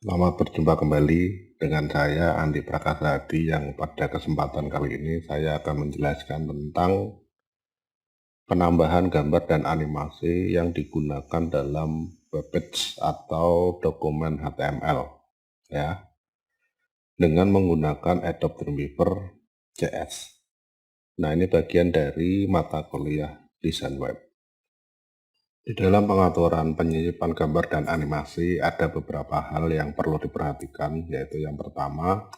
Selamat berjumpa kembali dengan saya Andi Prakasadi yang pada kesempatan kali ini saya akan menjelaskan tentang penambahan gambar dan animasi yang digunakan dalam webpage atau dokumen HTML ya dengan menggunakan Adobe Dreamweaver CS. Nah, ini bagian dari mata kuliah desain web. Di dalam pengaturan penyisipan gambar dan animasi ada beberapa hal yang perlu diperhatikan, yaitu yang pertama,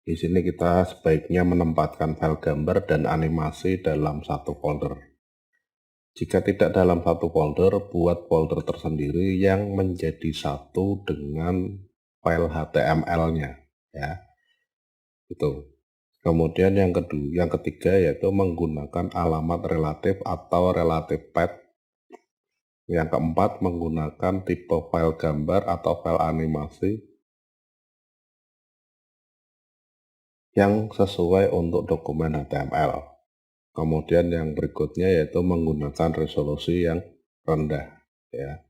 di sini kita sebaiknya menempatkan file gambar dan animasi dalam satu folder. Jika tidak dalam satu folder, buat folder tersendiri yang menjadi satu dengan file HTML-nya, ya. Itu. Kemudian yang ketiga yaitu menggunakan alamat relatif atau relative path. Yang keempat, menggunakan tipe file gambar atau file animasi yang sesuai untuk dokumen HTML. Kemudian yang berikutnya yaitu menggunakan resolusi yang rendah, ya.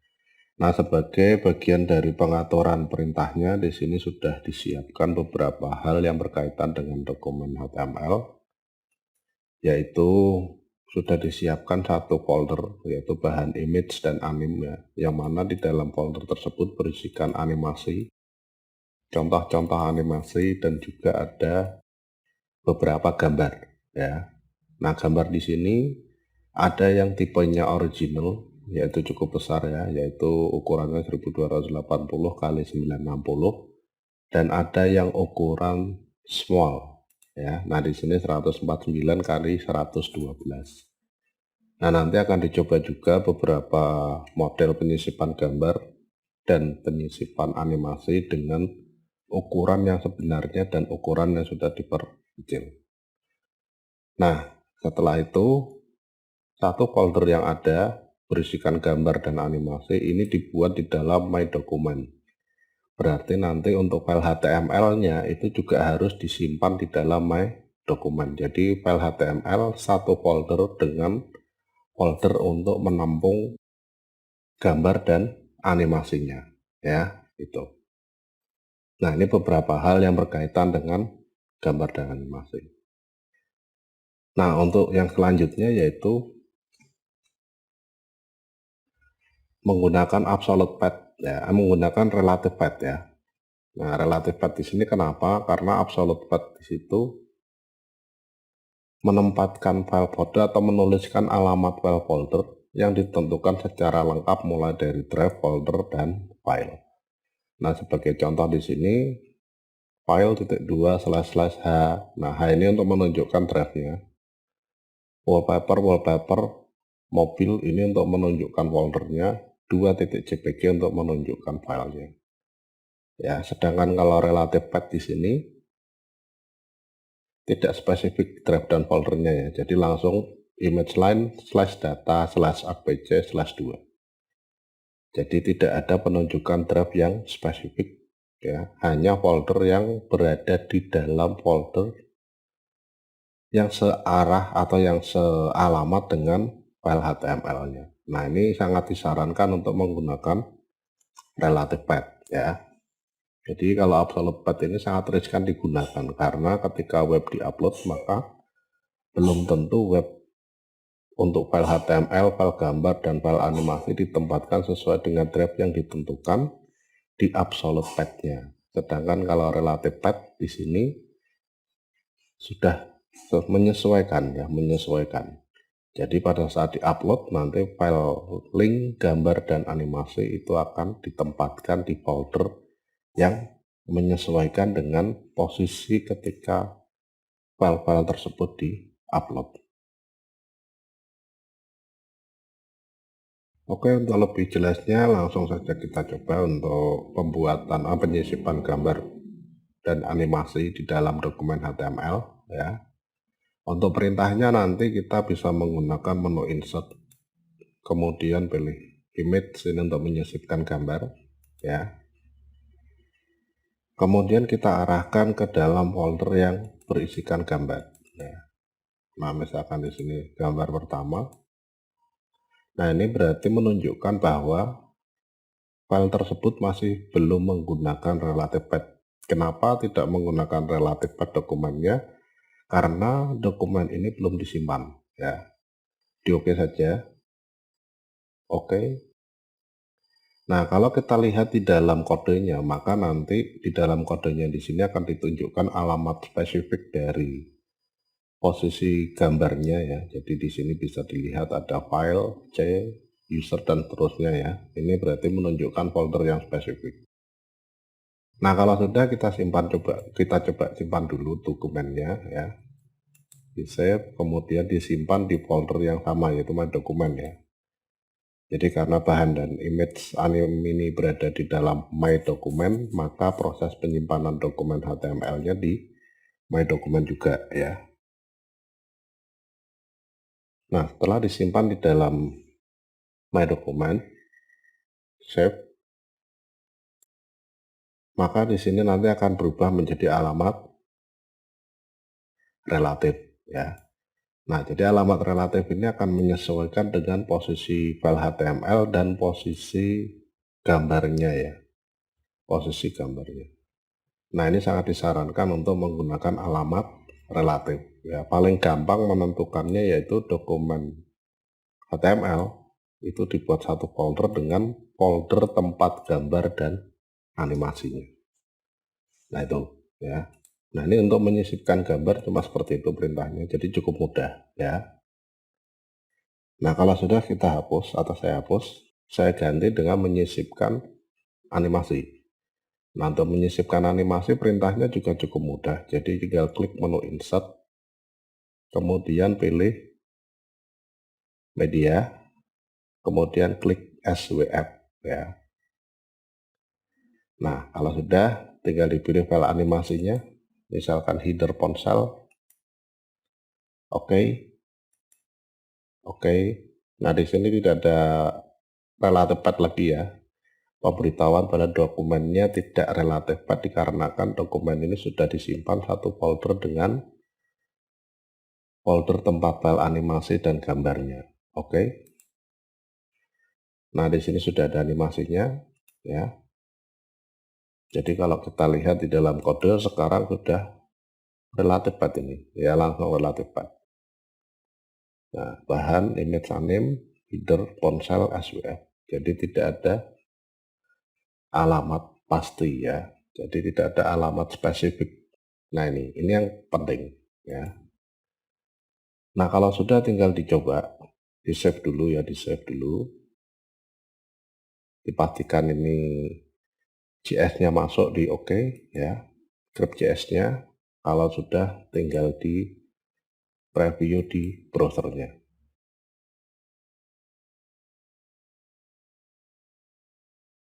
Nah, sebagai bagian dari pengaturan perintahnya di sini sudah disiapkan beberapa hal yang berkaitan dengan dokumen HTML, yaitu sudah disiapkan satu folder yaitu bahan image dan anim, ya, yang mana di dalam folder tersebut berisikan animasi, contoh-contoh animasi, dan juga ada beberapa gambar, ya. Nah, gambar di sini ada yang tipenya original, yaitu cukup besar, ya, yaitu ukurannya 1280 kali 960, dan ada yang ukuran small, ya. Nah, di sini 149 kali 112. Nah, nanti akan dicoba juga beberapa model penyisipan gambar dan penyisipan animasi dengan ukuran yang sebenarnya dan ukuran yang sudah diperkecil. Nah, setelah itu satu folder yang ada berisikan gambar dan animasi ini dibuat di dalam My Document. Berarti nanti untuk file HTML-nya itu juga harus disimpan di dalam My Document. Jadi file HTML satu folder dengan folder untuk menampung gambar dan animasinya, ya, itu. Nah, ini beberapa hal yang berkaitan dengan gambar dan animasi. Nah, untuk yang selanjutnya yaitu menggunakan absolute path, ya, menggunakan relative path, ya. Nah, relative path di sini kenapa? Karena absolute path di situ menempatkan file folder atau menuliskan alamat file folder yang ditentukan secara lengkap mulai dari drive, folder, dan file. Nah, sebagai contoh di sini file.2//h. Nah, H ini untuk menunjukkan drive-nya. Wallpaper mobil ini untuk menunjukkan foldernya. 2.jpg untuk menunjukkan filenya. Ya, sedangkan kalau relative path di sini tidak spesifik drive dan foldernya, ya. Jadi langsung image line /data/apc/2. Jadi tidak ada penunjukan drive yang spesifik, ya. Hanya folder yang berada di dalam folder yang searah atau yang sealamat dengan file HTML-nya. Nah, ini sangat disarankan untuk menggunakan relative path, ya. Jadi kalau absolute path ini sangat riskan digunakan karena ketika web diupload maka belum tentu web untuk file HTML, file gambar, dan file animasi ditempatkan sesuai dengan drive yang ditentukan di absolute path-nya. Sedangkan kalau relative path di sini sudah menyesuaikan, ya, menyesuaikan. Jadi pada saat diupload nanti file link, gambar, dan animasi itu akan ditempatkan di folder yang menyesuaikan dengan posisi ketika file-file tersebut di-upload. Oke, untuk lebih jelasnya langsung saja kita coba untuk pembuatan penyisipan gambar dan animasi di dalam dokumen HTML, ya. Untuk perintahnya nanti kita bisa menggunakan menu insert, kemudian pilih image ini untuk menyisipkan gambar, ya. Kemudian kita arahkan ke dalam folder yang berisikan gambar, ya. Nah, misalkan di sini gambar pertama. Nah, ini berarti menunjukkan bahwa file tersebut masih belum menggunakan relative path. Kenapa tidak menggunakan relative path dokumennya? Karena dokumen ini belum disimpan, ya. Di oke saja. Oke. Nah, kalau kita lihat di dalam kodenya, maka nanti di dalam kodenya di sini akan ditunjukkan alamat spesifik dari posisi gambarnya ya. Jadi di sini bisa dilihat ada file, C, user dan seterusnya ya. Ini berarti menunjukkan folder yang spesifik. Nah, kalau sudah kita coba simpan dulu dokumennya ya. Di save, kemudian disimpan di folder yang sama yaitu my dokumen ya. Jadi karena bahan dan image anime ini berada di dalam my dokumen, maka proses penyimpanan dokumen HTML-nya di my dokumen juga ya. Nah, setelah disimpan di dalam my dokumen, save, maka di sini nanti akan berubah menjadi alamat relatif ya. Nah, jadi alamat relatif ini akan menyesuaikan dengan posisi file HTML dan posisi gambarnya ya. Posisi gambarnya. Nah, ini sangat disarankan untuk menggunakan alamat relatif. Ya, paling gampang menentukannya yaitu dokumen HTML itu dibuat satu folder dengan folder tempat gambar dan animasinya. Nah, itu ya. Nah, ini untuk menyisipkan gambar cuma seperti itu perintahnya, jadi cukup mudah ya. Nah, kalau sudah kita hapus atau saya hapus, saya ganti dengan menyisipkan animasi. Nah, untuk menyisipkan animasi perintahnya juga cukup mudah. Jadi tinggal klik menu insert, kemudian pilih media, kemudian klik SWF ya. Nah, kalau sudah tinggal dipilih file animasinya, misalkan header ponsel. Oke. Oke. Nah, di sini tidak ada relative path lagi ya. Pemberitahuan pada dokumennya tidak relative path dikarenakan dokumen ini sudah disimpan satu folder dengan folder tempat file animasi dan gambarnya. Oke. Nah, di sini sudah ada animasinya ya. Jadi kalau kita lihat di dalam kode sekarang sudah relative path ini ya, langsung relative path. Nah, bahan image anime header ponsel SWF. Jadi tidak ada alamat pasti ya. Jadi tidak ada alamat spesifik. Nah, ini yang penting ya. Nah, kalau sudah tinggal dicoba, di-save dulu ya, di-save dulu. Dipastikan ini JS-nya masuk di oke ya. Script JS-nya kalau sudah tinggal di preview di browsernya.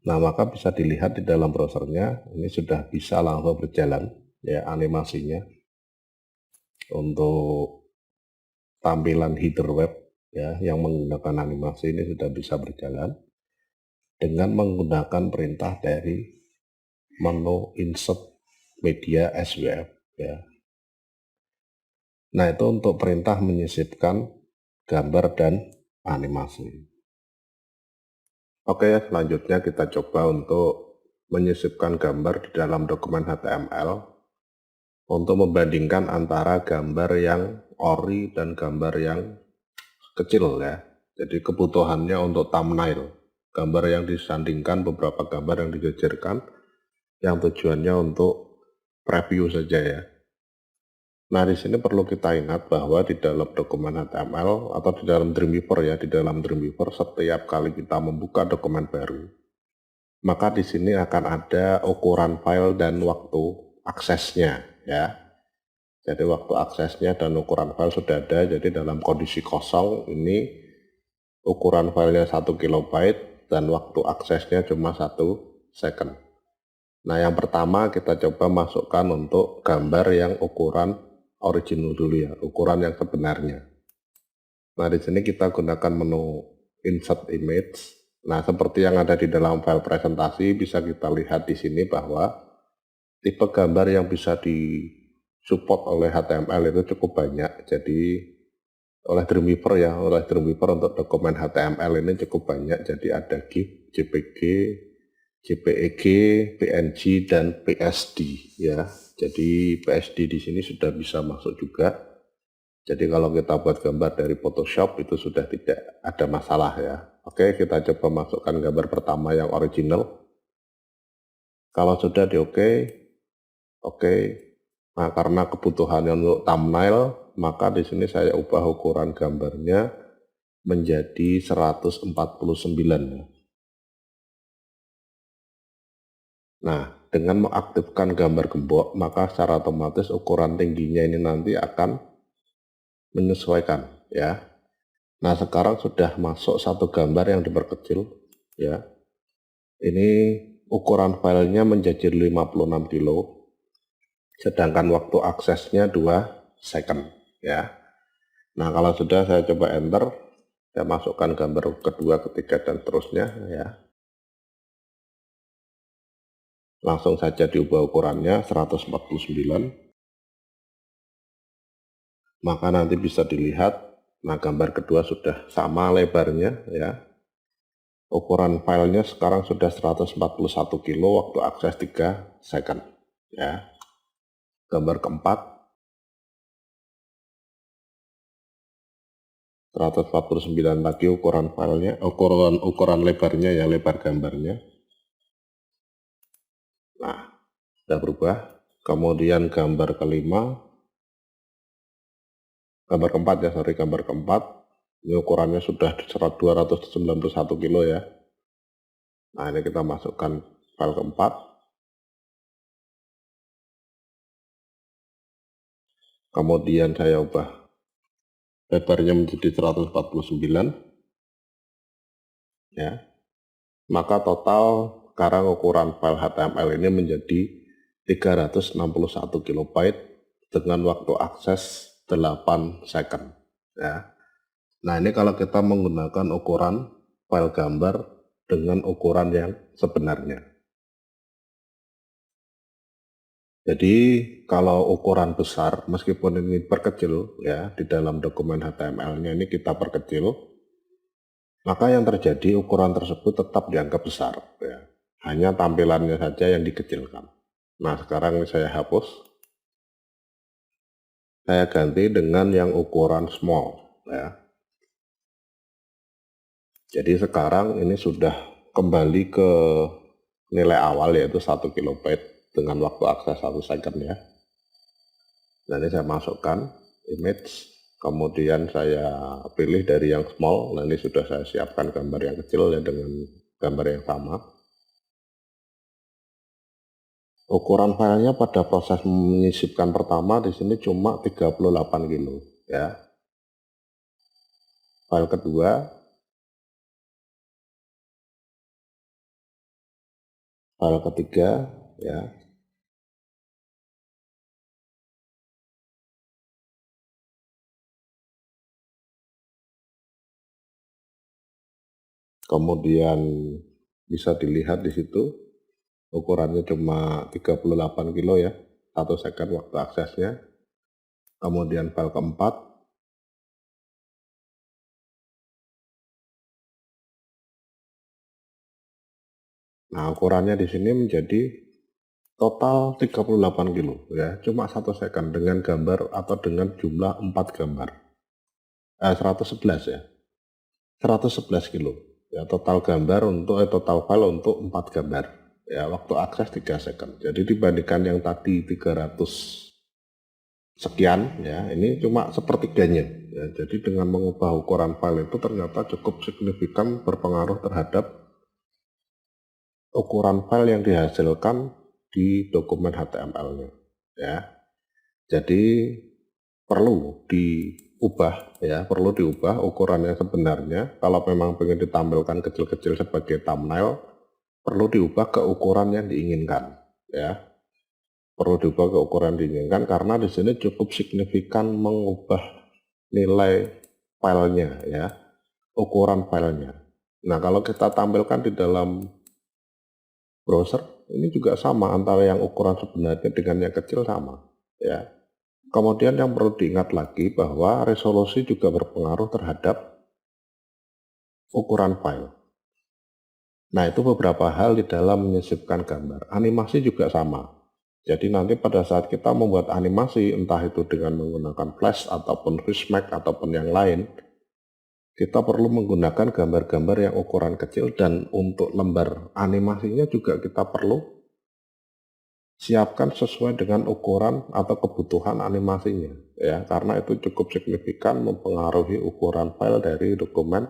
Nah, maka bisa dilihat di dalam browsernya ini sudah bisa langsung berjalan ya animasinya. Untuk tampilan header web ya yang menggunakan animasi ini sudah bisa berjalan dengan menggunakan perintah dari menu insert media SWF ya. Nah, itu untuk perintah menyisipkan gambar dan animasi. Oke, selanjutnya kita coba untuk menyisipkan gambar di dalam dokumen HTML untuk membandingkan antara gambar yang ori dan gambar yang kecil ya. Jadi kebutuhannya untuk thumbnail, gambar yang disandingkan beberapa gambar yang dijejerkan yang tujuannya untuk preview saja ya. Nah, di sini perlu kita ingat bahwa di dalam dokumen HTML atau di dalam Dreamweaver ya, di dalam Dreamweaver setiap kali kita membuka dokumen baru, maka di sini akan ada ukuran file dan waktu aksesnya ya. Jadi waktu aksesnya dan ukuran file sudah ada, jadi dalam kondisi kosong ini ukuran filenya 1 kilobyte dan waktu aksesnya cuma 1 second. Nah, yang pertama kita coba masukkan untuk gambar yang ukuran original dulu ya, ukuran yang sebenarnya. Nah, di sini kita gunakan menu insert image. Nah, seperti yang ada di dalam file presentasi bisa kita lihat di sini bahwa tipe gambar yang bisa disupport oleh HTML itu cukup banyak. Jadi oleh Dreamweaver ya, oleh Dreamweaver untuk dokumen HTML ini cukup banyak. Jadi ada GIF, JPG, JPEG, PNG, dan PSD ya. Jadi PSD di sini sudah bisa masuk juga. Jadi kalau kita buat gambar dari Photoshop itu sudah tidak ada masalah ya. Oke, kita coba masukkan gambar pertama yang original. Kalau sudah di oke. Nah, karena kebutuhannya untuk thumbnail, maka di sini saya ubah ukuran gambarnya menjadi 149 ya. Nah, dengan mengaktifkan gambar gembok, maka secara otomatis ukuran tingginya ini nanti akan menyesuaikan ya. Nah, sekarang sudah masuk satu gambar yang diperkecil ya. Ini ukuran filenya menjadi 56 kilo, sedangkan waktu aksesnya 2 second ya. Nah, kalau sudah saya coba enter, saya masukkan gambar kedua, ketiga, dan seterusnya ya. Langsung saja diubah ukurannya 149. Maka nanti bisa dilihat, nah gambar kedua sudah sama lebarnya ya. Ukuran filenya sekarang sudah 141 kilo, waktu akses 3 second ya. Gambar keempat 149 lagi ukuran filenya, ukuran lebarnya ya, lebar gambarnya. Nah, sudah berubah. Kemudian gambar kelima, gambar keempat ya, sorry, gambar keempat. Ini ukurannya sudah 291 kilo ya. Nah, ini kita masukkan file keempat. Kemudian saya ubah lebarnya menjadi 149 ya. Maka total sekarang ukuran file HTML ini menjadi 361 kilobyte dengan waktu akses 8 second ya. Nah, ini kalau kita menggunakan ukuran file gambar dengan ukuran yang sebenarnya. Jadi kalau ukuran besar, meskipun ini perkecil ya, di dalam dokumen HTML-nya ini kita perkecil, maka yang terjadi ukuran tersebut tetap dianggap besar ya. Hanya tampilannya saja yang dikecilkan. Nah, sekarang saya hapus. Saya ganti dengan yang ukuran small ya. Jadi sekarang ini sudah kembali ke nilai awal, yaitu 1 kilobyte dengan waktu akses 1 second ya. Nah, ini saya masukkan image, kemudian saya pilih dari yang small. Nah, ini sudah saya siapkan gambar yang kecil ya dengan gambar yang sama. Ukuran filenya pada proses menyisipkan pertama di sini cuma 38 kilo ya. File kedua, file ketiga ya. Kemudian bisa dilihat di situ ukurannya cuma 38 kilo ya, 1 second waktu aksesnya. Kemudian file keempat, nah ukurannya di sini menjadi total 38 kilo ya, cuma 1 second dengan gambar atau dengan jumlah 4 gambar. 111 ya, 111 kilo ya, total gambar untuk total file untuk 4 gambar ya, waktu akses 3 second. Jadi dibandingkan yang tadi 300 sekian ya, ini cuma sepertiganya ya. Jadi dengan mengubah ukuran file itu ternyata cukup signifikan berpengaruh terhadap ukuran file yang dihasilkan di dokumen HTML-nya ya. Jadi perlu diubah ya, perlu diubah ukuran yang sebenarnya. Kalau memang ingin ditampilkan kecil-kecil sebagai thumbnail, perlu diubah ke ukuran yang diinginkan ya. Perlu diubah ke ukuran diinginkan karena di sini cukup signifikan mengubah nilai filenya ya, ukuran filenya. Nah, kalau kita tampilkan di dalam browser ini juga sama, antara yang ukuran sebenarnya dengan yang kecil sama ya. Kemudian yang perlu diingat lagi bahwa resolusi juga berpengaruh terhadap ukuran file. Nah, itu beberapa hal di dalam menyisipkan gambar. Animasi juga sama. Jadi nanti pada saat kita membuat animasi, entah itu dengan menggunakan Flash ataupun Fishmax ataupun yang lain, kita perlu menggunakan gambar-gambar yang ukuran kecil, dan untuk lembar animasinya juga kita perlu siapkan sesuai dengan ukuran atau kebutuhan animasinya, ya, karena itu cukup signifikan mempengaruhi ukuran file dari dokumen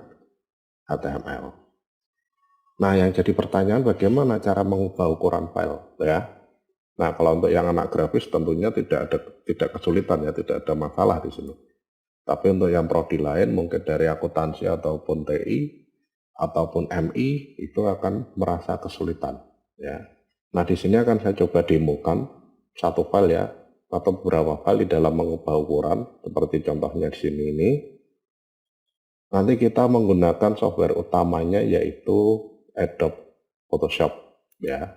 HTML. Nah, yang jadi pertanyaan bagaimana cara mengubah ukuran file, ya. Nah, kalau untuk yang anak grafis tentunya tidak kesulitan, ya, tidak ada masalah di sini. Tapi untuk yang prodi lain mungkin dari akuntansi ataupun TI ataupun MI itu akan merasa kesulitan, ya. Nah, di sini akan saya coba demokan satu file, ya, atau beberapa file di dalam mengubah ukuran seperti contohnya di sini ini. Nanti kita menggunakan software utamanya yaitu Adobe Photoshop, ya.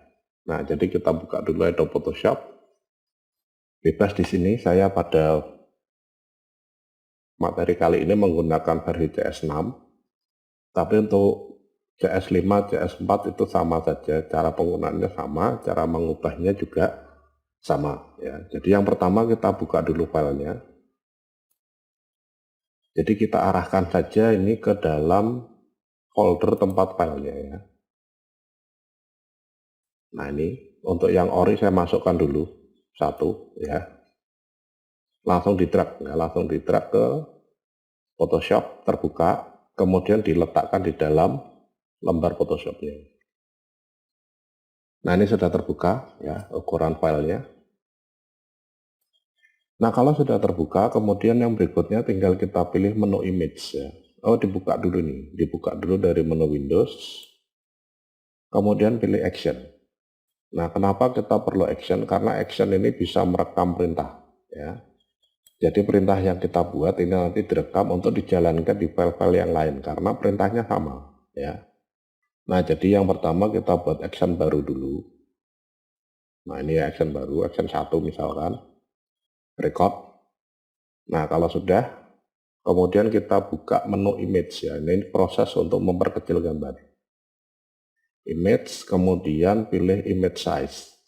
Nah, jadi kita buka dulu Adobe Photoshop. Bebas di sini saya pada materi kali ini menggunakan versi CS6. Tapi untuk CS5, CS4 itu sama saja, cara penggunaannya sama, cara mengubahnya juga sama, ya. Jadi yang pertama kita buka dulu filenya. Jadi kita arahkan saja ini ke dalam folder tempat filenya, ya. Nah, ini untuk yang ori saya masukkan dulu satu, ya. Langsung di drag, ya, langsung di drag ke Photoshop, terbuka, kemudian diletakkan di dalam lembar Photoshopnya. Nah, ini sudah terbuka, ya, ukuran filenya. Nah, kalau sudah terbuka, kemudian yang berikutnya tinggal kita pilih menu image, ya. Oh, dibuka dulu nih, dibuka dulu dari menu Windows, kemudian pilih action. Nah, kenapa kita perlu action? Karena action ini bisa merekam perintah, ya. Jadi perintah yang kita buat ini nanti direkam untuk dijalankan di file-file yang lain, karena perintahnya sama, ya. Nah, jadi yang pertama kita buat action baru dulu. Nah, ini action baru, action 1 misalkan, record. Nah, kalau sudah, kemudian kita buka menu image, ya. Ini proses untuk memperkecil gambar. Image, kemudian pilih image size.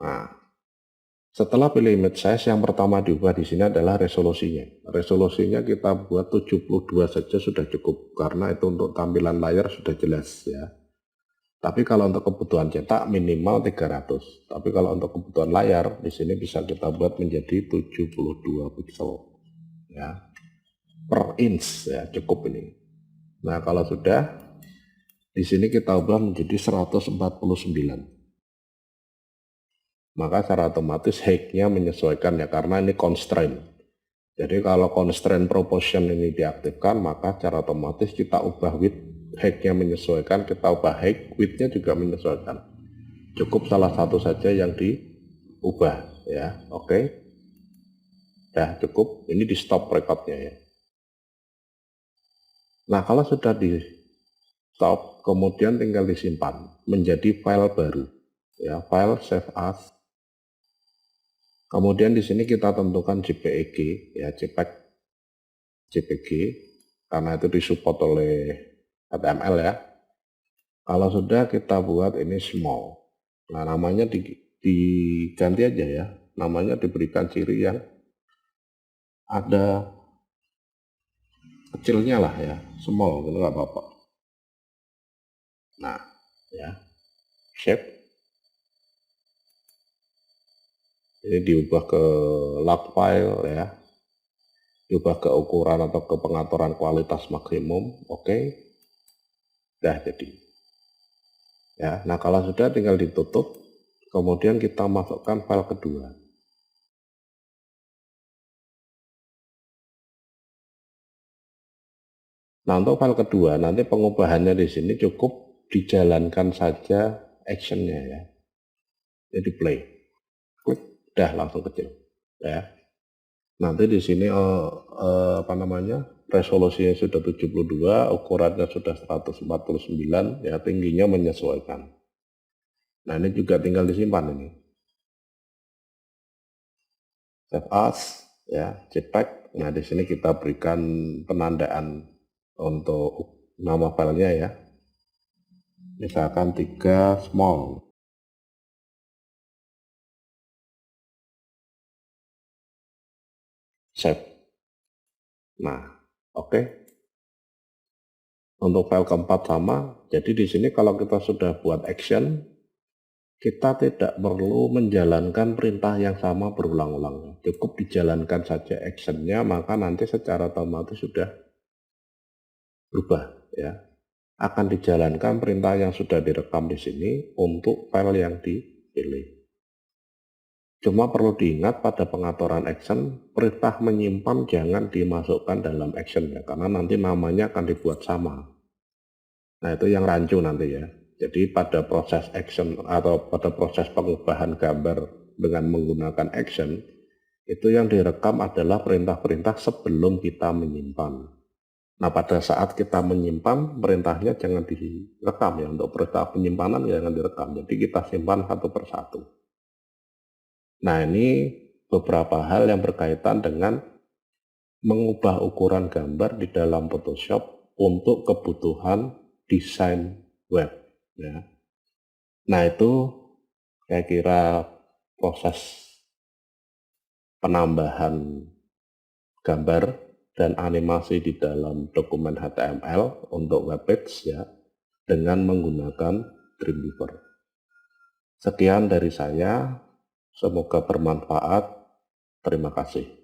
Nah, setelah pilih image size, yang pertama diubah di sini adalah resolusinya. Resolusinya kita buat 72 saja sudah cukup, karena itu untuk tampilan layar sudah jelas, ya. Tapi kalau untuk kebutuhan cetak minimal 300. Tapi kalau untuk kebutuhan layar di sini bisa kita buat menjadi 72 pixel, ya, per inch, ya, cukup ini. Nah, kalau sudah di sini kita ubah menjadi 149. Maka secara otomatis height-nya menyesuaikan, ya, karena ini constraint. Jadi kalau constraint proportion ini diaktifkan, maka secara otomatis kita ubah width, height-nya menyesuaikan, kita ubah height, width-nya juga menyesuaikan. Cukup salah satu saja yang diubah, ya. Oke. Dah cukup, ini di stop recordnya, ya. Nah, kalau sudah di stop, kemudian tinggal disimpan menjadi file baru, ya, file save as. Kemudian di sini kita tentukan JPEG, ya, JPG, karena itu disupport oleh HTML, ya. Kalau sudah kita buat ini small. Nah, namanya diganti aja, ya. Namanya diberikan ciri yang ada kecilnya lah, ya, small, gitu nggak apa-apa. Nah, ya, shape. Ini diubah ke log file, ya. Diubah ke ukuran atau ke pengaturan kualitas maksimum, oke. Dah jadi. Ya, nah kalau sudah tinggal ditutup, kemudian kita masukkan file kedua. Nah, untuk file kedua nanti pengubahannya di sini cukup dijalankan saja actionnya, ya. Jadi play, klik, dah langsung kecil, ya. Nanti di sini apa namanya, resolusinya sudah 72, ukurannya sudah 149, ya, tingginya menyesuaikan. Nah, ini juga tinggal disimpan ini. Save as, ya, JPEG. Nah, di sini kita berikan penandaan untuk nama filenya, ya. misalkan 3 small. Save. Nah, oke. Untuk file keempat sama, jadi di sini kalau kita sudah buat action, kita tidak perlu menjalankan perintah yang sama berulang-ulang. Cukup dijalankan saja actionnya, maka nanti secara otomatis sudah berubah ya. Akan dijalankan perintah yang sudah direkam di sini untuk file yang dipilih. Cuma perlu diingat pada pengaturan action, perintah menyimpan jangan dimasukkan dalam action ya, karena nanti namanya akan dibuat sama. Nah itu yang rancu nanti ya. Jadi pada proses action atau pada proses pengubahan gambar dengan menggunakan action, itu yang direkam adalah perintah-perintah sebelum kita menyimpan. Nah pada saat kita menyimpan, perintahnya jangan direkam ya, untuk perintah penyimpanan jangan direkam, jadi kita simpan satu persatu. Nah ini beberapa hal yang berkaitan dengan mengubah ukuran gambar di dalam Photoshop untuk kebutuhan desain web ya. Nah itu saya kira proses penambahan gambar dan animasi di dalam dokumen HTML untuk webpage ya dengan menggunakan Dreamweaver. Sekian dari saya, semoga bermanfaat. Terima kasih.